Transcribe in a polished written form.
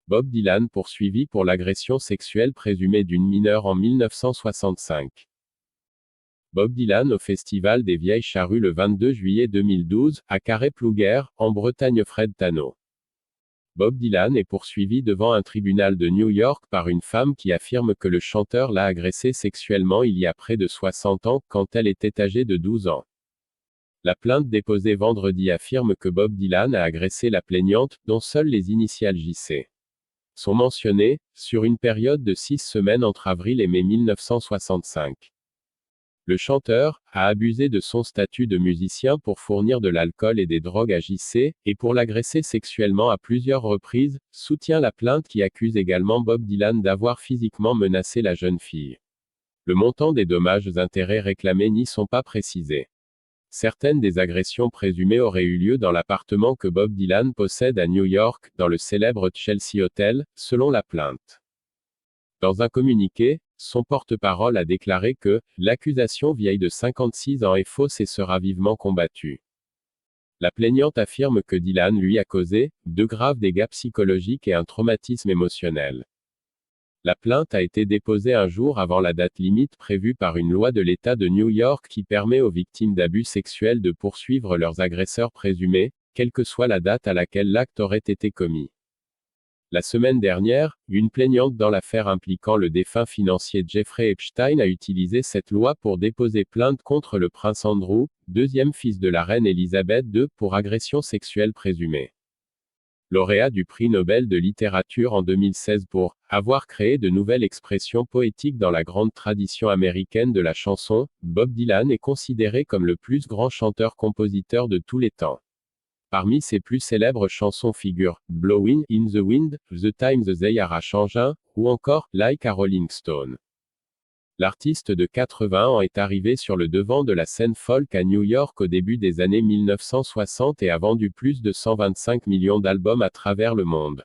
Bob Dylan poursuivi pour l'agression sexuelle présumée d'une mineure en 1965. Bob Dylan au Festival des Vieilles Charrues le 22 juillet 2012, à Carhaix-Plouguer, en Bretagne. Fred Tano. Bob Dylan est poursuivi devant un tribunal de New York par une femme qui affirme que le chanteur l'a agressée sexuellement il y a près de 60 ans, quand elle était âgée de 12 ans. La plainte déposée vendredi affirme que Bob Dylan a agressé la plaignante, dont seules les initiales JC sont mentionnées, sur une période de 6 semaines entre avril et mai 1965. Le chanteur a abusé de son statut de musicien pour fournir de l'alcool et des drogues à JC, et pour l'agresser sexuellement à plusieurs reprises, soutient la plainte qui accuse également Bob Dylan d'avoir physiquement menacé la jeune fille. Le montant des dommages-intérêts réclamés n'y sont pas précisés. Certaines des agressions présumées auraient eu lieu dans l'appartement que Bob Dylan possède à New York, dans le célèbre Chelsea Hotel, selon la plainte. Dans un communiqué, son porte-parole a déclaré que « l'accusation vieille de 56 ans est fausse et sera vivement combattue ». La plaignante affirme que Dylan lui a causé « de graves dégâts psychologiques et un traumatisme émotionnel ». La plainte a été déposée un jour avant la date limite prévue par une loi de l'État de New York qui permet aux victimes d'abus sexuels de poursuivre leurs agresseurs présumés, quelle que soit la date à laquelle l'acte aurait été commis. La semaine dernière, une plaignante dans l'affaire impliquant le défunt financier Jeffrey Epstein a utilisé cette loi pour déposer plainte contre le prince Andrew, deuxième fils de la reine Elisabeth II, pour agression sexuelle présumée. Lauréat du prix Nobel de littérature en 2016 pour avoir créé de nouvelles expressions poétiques dans la grande tradition américaine de la chanson, Bob Dylan est considéré comme le plus grand chanteur-compositeur de tous les temps. Parmi ses plus célèbres chansons figurent « Blowin' in the Wind »,« The Time They Are Changin', ou encore « Like a Rolling Stone ». L'artiste de 80 ans est arrivé sur le devant de la scène folk à New York au début des années 1960 et a vendu plus de 125 millions d'albums à travers le monde.